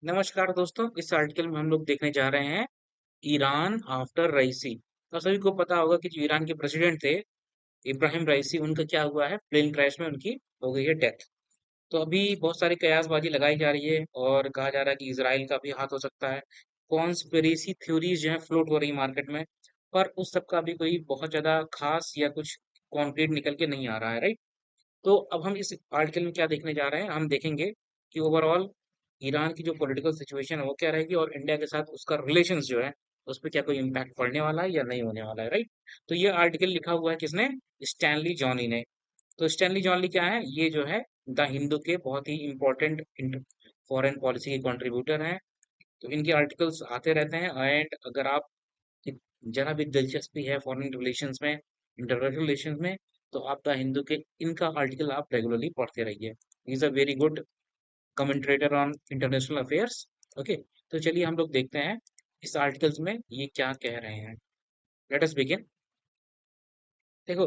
नमस्कार दोस्तों, इस आर्टिकल में हम लोग देखने जा रहे हैं ईरान आफ्टर रईसी। तो सभी को पता होगा कि जो ईरान के प्रेसिडेंट थे इब्राहिम रईसी, उनका क्या हुआ है, प्लेन क्रैश में उनकी हो गई है डेथ। तो अभी बहुत सारी कयासबाजी लगाई जा रही है और कहा जा रहा है कि इसराइल का भी हाथ हो सकता है। कॉन्स्पिरेसी थ्योरीज जो है फ्लोट हो रही मार्केट में, पर उस सब का भी कोई बहुत ज्यादा खास या कुछ कॉन्क्रीट निकल के नहीं आ रहा है, राइट। तो अब हम इस आर्टिकल में क्या देखने जा रहे हैं, हम देखेंगे कि ओवरऑल ईरान की जो पॉलिटिकल सिचुएशन है वो क्या रहेगी और इंडिया के साथ उसका रिलेशंस जो है उस पर क्या कोई इम्पैक्ट पड़ने वाला है या नहीं होने वाला है, राइट। तो ये आर्टिकल लिखा हुआ है किसने? स्टैनली जॉनी ने। तो स्टैनली जॉनली क्या है? ये जो है द हिंदू के बहुत ही इंपॉर्टेंट फॉरेन पॉलिसी के कंट्रीब्यूटर हैं। तो इनके आर्टिकल्स आते रहते हैं एंड अगर आप जरा भी दिलचस्पी है फॉरेन रिलेशंस में, इंटरनेशनल रिलेशंस में, तो आप द हिंदू के इनका आर्टिकल आप रेगुलरली पढ़ते रहिए। Is a very good commentator on international affairs. Okay, तो चलिए हम लोग देखते हैं इस आर्टिकल्स में ये क्या कह रहे हैं। Let us begin. देखो,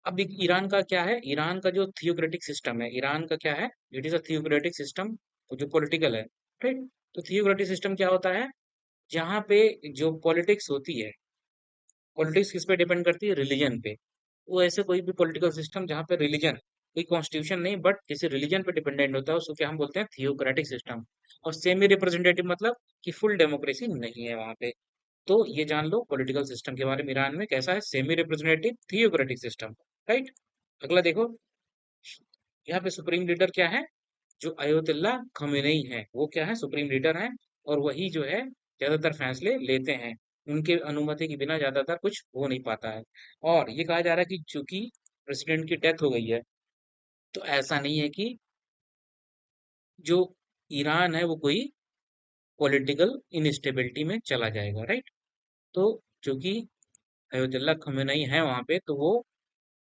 अब ईरान का क्या है, ईरान का जो थियोक्रेटिक सिस्टम है, ईरान का क्या है, it is a theocratic system जो पॉलिटिकल है, राइट। तो थियोक्रेटिक सिस्टम क्या होता है? जहाँ पे जो पॉलिटिक्स होती है, पॉलिटिक्स किस पे डिपेंड करती है? रिलीजन पे। वो ऐसे कोई भी पॉलिटिकल सिस्टम जहाँ पे रिलीजन, कोई कॉन्स्टिट्यूशन नहीं बट किसी रिलीजन पे डिपेंडेंट होता है, उसको क्या हम बोलते हैं? Theocratic system. और सेमी रिप्रेजेंटेटिव मतलब कि फुल डेमोक्रेसी नहीं है वहां पे। तो ये जान लो पॉलिटिकल सिस्टम के बारे में, ईरान में कैसा है, semi representative theocratic system, right. अगला देखो, यहाँ पे सुप्रीम लीडर क्या है? जो अयोतुल्ला खमेनेई है, वो क्या है? सुप्रीम लीडर है। और वही जो है ज्यादातर फैसले लेते हैं। उनके अनुमति के बिना ज्यादातर कुछ हो नहीं पाता है। और ये कहा जा रहा है कि चूंकि प्रेसिडेंट की डेथ हो गई है, तो ऐसा नहीं है कि जो ईरान है वो कोई पॉलिटिकल इनस्टेबिलिटी में चला जाएगा, राइट। तो चूंकि अयोतुल्ला खमेनेई है वहां पे, तो वो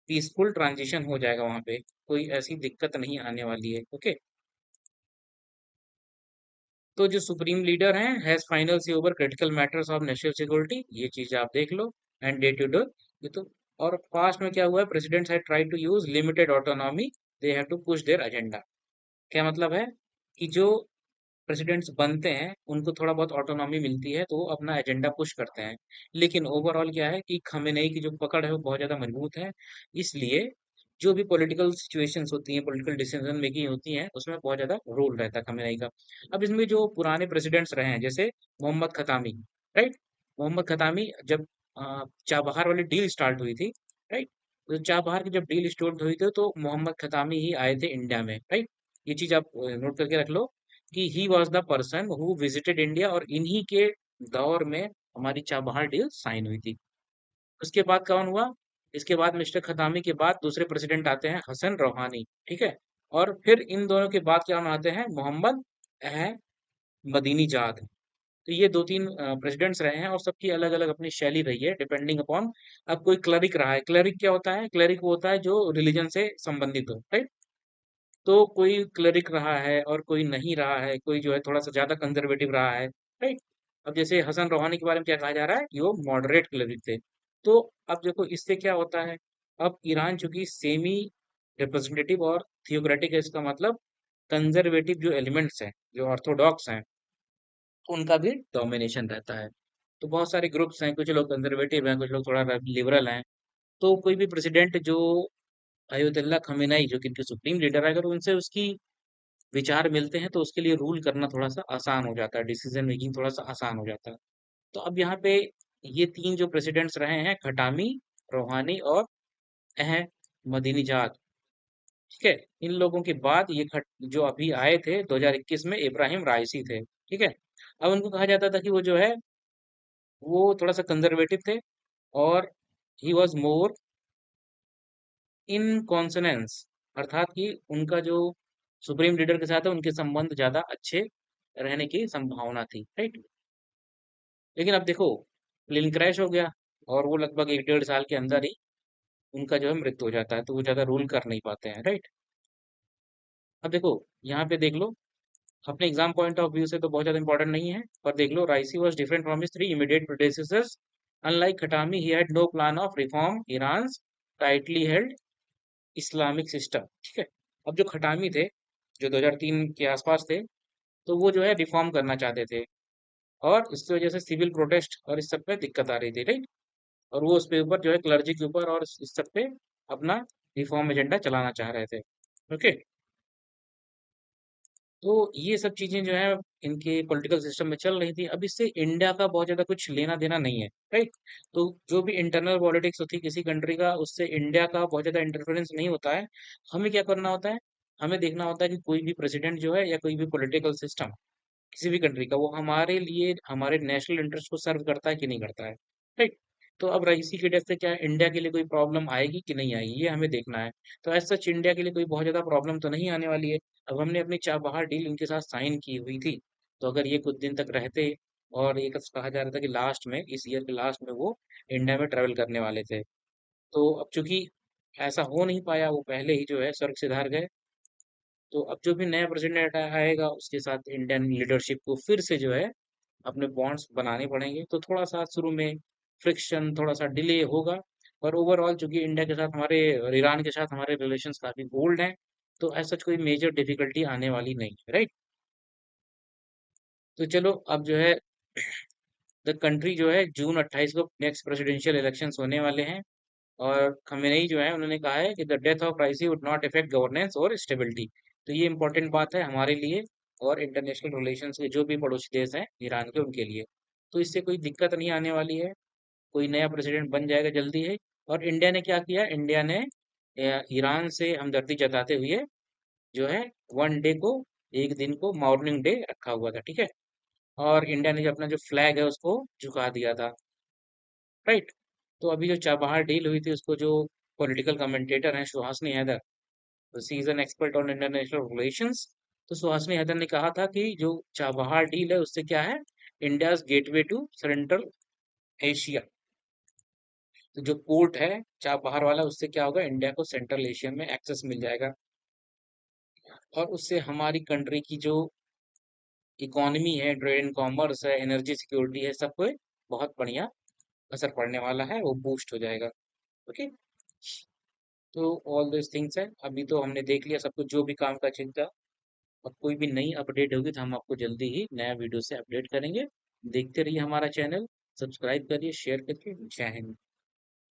पीसफुल ट्रांजिशन हो जाएगा वहां पे, कोई ऐसी दिक्कत नहीं आने वाली है। ओके, तो जो सुप्रीम लीडर हैं has final say over critical matters of national security, ये चीज आप देख लो। एंड डे टू डे, ये तो। और पास्ट में क्या हुआ है? Presidents have tried to use limited autonomy, they have to push their agenda. क्या मतलब है? कि जो प्रेसिडेंट्स बनते हैं उनको थोड़ा बहुत ऑटोनॉमी मिलती है तो वो अपना एजेंडा पुश करते हैं। लेकिन ओवरऑल क्या है कि खमेनेई की जो पकड़ है वो बहुत ज्यादा मजबूत है। इसलिए जो भी पॉलिटिकल सिचुएशंस होती हैं, पॉलिटिकल डिसीजन मेकिंग होती है, उसमें बहुत ज्यादा रोल रहता है खमेनेई का। अब इसमें जो पुराने प्रेसिडेंट्स रहे हैं जैसे मोहम्मद खतामी, राइट। मोहम्मद खतामी जब चाबहार वाली डील स्टार्ट हुई थी, राइट। तो चाबहार की जब डील स्टार्ट हुई थी तो मोहम्मद खतामी ही आए थे इंडिया में, राइट। ये चीज आप नोट करके रख लो कि he was the person who visited India, और इन्हीं के दौर में हमारी चाबहार डील साइन हुई थी। उसके बाद कौन हुआ? इसके बाद मिस्टर खतामी के बाद दूसरे प्रेसिडेंट आते हैं हसन रोहानी, ठीक है। और फिर इन दोनों के बाद क्या आते हैं? मोहम्मद मदीनी जाद। तो ये दो तीन प्रेसिडेंट्स रहे हैं और सबकी अलग अलग अपनी शैली रही है डिपेंडिंग अपॉन। अब कोई क्लरिक रहा है, क्लरिक क्या होता है? क्लरिक वो होता है जो रिलीजन से संबंधित हो, राइट। तो कोई क्लरिक रहा है और कोई नहीं रहा है, कोई जो है थोड़ा सा ज्यादा कंजर्वेटिव रहा है, राइट। अब जैसे हसन रोहानी के बारे में क्या कहा जा रहा है कि वो मॉडरेट क्लरिक थे। तो अब देखो इससे क्या होता है, अब ईरान चूंकि सेमी रिप्रेजेंटेटिव और थियोक्रेटिक है, इसका मतलब कंजर्वेटिव जो एलिमेंट्स हैं, जो ऑर्थोडॉक्स हैं, उनका भी डोमिनेशन रहता है। तो बहुत सारे ग्रुप्स हैं, कुछ लोग कंजर्वेटिव हैं, कुछ लोग थोड़ा लिबरल हैं। तो कोई भी प्रेसिडेंट जो अयोतुल्ला खमेनेई जो कि इनके सुप्रीम लीडर है, अगर उनसे उसकी विचार मिलते हैं तो उसके लिए रूल करना थोड़ा सा आसान हो जाता है, डिसीजन मेकिंग थोड़ा सा आसान हो जाता है। तो अब यहाँ पे ये तीन जो प्रेसिडेंट्स रहे हैं, खटामी, रोहानी और मदीनीजाद, ठीक है। इन लोगों के बाद जो अभी आए थे 2021 में, इब्राहिम राइसी थे, ठीक है। अब उनको कहा जाता था कि वो जो है वो थोड़ा सा कंजर्वेटिव थे और he was more in consonance, अर्थात कि उनका जो सुप्रीम लीडर के साथ है उनके संबंध ज्यादा अच्छे रहने की संभावना थी, राइट। लेकिन अब देखो, प्लेन क्रैश हो गया और वो लगभग 1 डेढ़ साल के अंदर ही उनका जो है मृत्यु हो जाता है, तो वो ज्यादा रूल कर नहीं पाते हैं, राइट। अब देखो, यहाँ पे देख लो, अपने एग्जाम पॉइंट ऑफ व्यू से तो बहुत ज्यादा इंपॉर्टेंट नहीं है, पर देख लो, Raisi was different from his three immediate predecessors. Unlike Khatami he had no plan of reform Iran tightly held Islamic system, ठीक है। अब जो खटामी थे, जो 2003 के आसपास थे, तो वो जो है रिफॉर्म करना चाहते थे, और इसकी वजह से सिविल प्रोटेस्ट और इस सब पे दिक्कत आ रही थी, राइट। और वो उसके ऊपर जो है क्लर्जी के ऊपर और इस सब पे अपना रिफॉर्म एजेंडा चलाना चाह रहे थे। ओके। तो ये सब चीजें जो है इनके पॉलिटिकल सिस्टम में चल रही थी। अब इससे इंडिया का बहुत ज्यादा कुछ लेना देना नहीं है, राइट। तो जो भी इंटरनल पॉलिटिक्स होती है किसी कंट्री का, उससे इंडिया का बहुत ज्यादा इंटरफेरेंस नहीं होता है। हमें क्या करना होता है, हमें देखना होता है कि कोई भी प्रेसिडेंट जो है या कोई भी पॉलिटिकल सिस्टम किसी भी कंट्री का, वो हमारे लिए हमारे नेशनल इंटरेस्ट को सर्व करता है कि नहीं करता है, राइट। तो अब रईसी की डेथ से क्या इंडिया के लिए कोई प्रॉब्लम आएगी कि नहीं आएगी, ये हमें देखना है। तो एज सच इंडिया के लिए कोई बहुत ज्यादा प्रॉब्लम तो नहीं आने वाली है। अब हमने अपनी चाबहार डील इनके साथ साइन की हुई थी, तो अगर ये कुछ दिन तक रहते, और ये कहा जा रहा था कि लास्ट में, इस ईयर के लास्ट में वो इंडिया में ट्रेवल करने वाले थे। तो अब चूंकि ऐसा हो नहीं पाया, वो पहले ही जो है स्वर्ग सिधार गए। तो अब जो भी नया प्रेसिडेंट आएगा उसके साथ इंडियन लीडरशिप को फिर से जो है अपने बॉन्ड्स बनाने पड़ेंगे। तो थोड़ा सा शुरू में फ्रिक्शन, थोड़ा सा डिले होगा। पर ओवरऑल चूंकि इंडिया के साथ हमारे और ईरान के साथ हमारे रिलेशंस काफी गोल्ड हैं, तो ऐसा कोई मेजर डिफिकल्टी आने वाली नहीं है, राइट। तो चलो अब जो है द कंट्री जो है जून 28 को नेक्स्ट प्रेसिडेंशियल इलेक्शंस होने वाले हैं। और खमेनेई जो है उन्होंने कहा है कि the death of राइसी would not effect governance और स्टेबिलिटी। तो ये इंपॉर्टेंट बात है हमारे लिए और इंटरनेशनल रिलेशंस के जो भी पड़ोसी देश हैं ईरान के, उनके लिए। तो इससे कोई दिक्कत नहीं आने वाली है, कोई नया प्रेसिडेंट बन जाएगा जल्दी है। और इंडिया ने क्या किया, इंडिया ने ईरान से हमदर्दी जताते हुए जो है वन डे को, एक दिन को मॉर्निंग डे रखा हुआ था, ठीक है। और इंडिया ने जो अपना जो फ्लैग है उसको झुका दिया था, राइट। तो अभी जो चाबहार डील हुई थी उसको जो पॉलिटिकल कमेंटेटर हैं Suhasini Haider, she is an expert on international relations. तो सुहासनी हैदर ने कहा था कि जो चाबहार डील है उससे क्या है, India gateway to central Asia. तो जो पोर्ट है चाबहार वाला, उससे क्या होगा, इंडिया को सेंट्रल एशिया में एक्सेस मिल जाएगा। और उससे हमारी कंट्री की जो इकोनॉमी है, ट्रेड एंड कॉमर्स है, एनर्जी सिक्योरिटी है, सब पे बहुत बढ़िया असर पड़ने वाला है, वो बूस्ट हो जाएगा। ओके। तो ऑल दिस थिंग्स है, अभी तो हमने देख लिया सब कुछ जो भी काम का चिंता। अब कोई भी नई अपडेट होगी तो हम आपको जल्दी ही नया वीडियो से अपडेट करेंगे। देखते रहिए हमारा चैनल, सब्सक्राइब करिए, शेयर करिए। जय हिंद।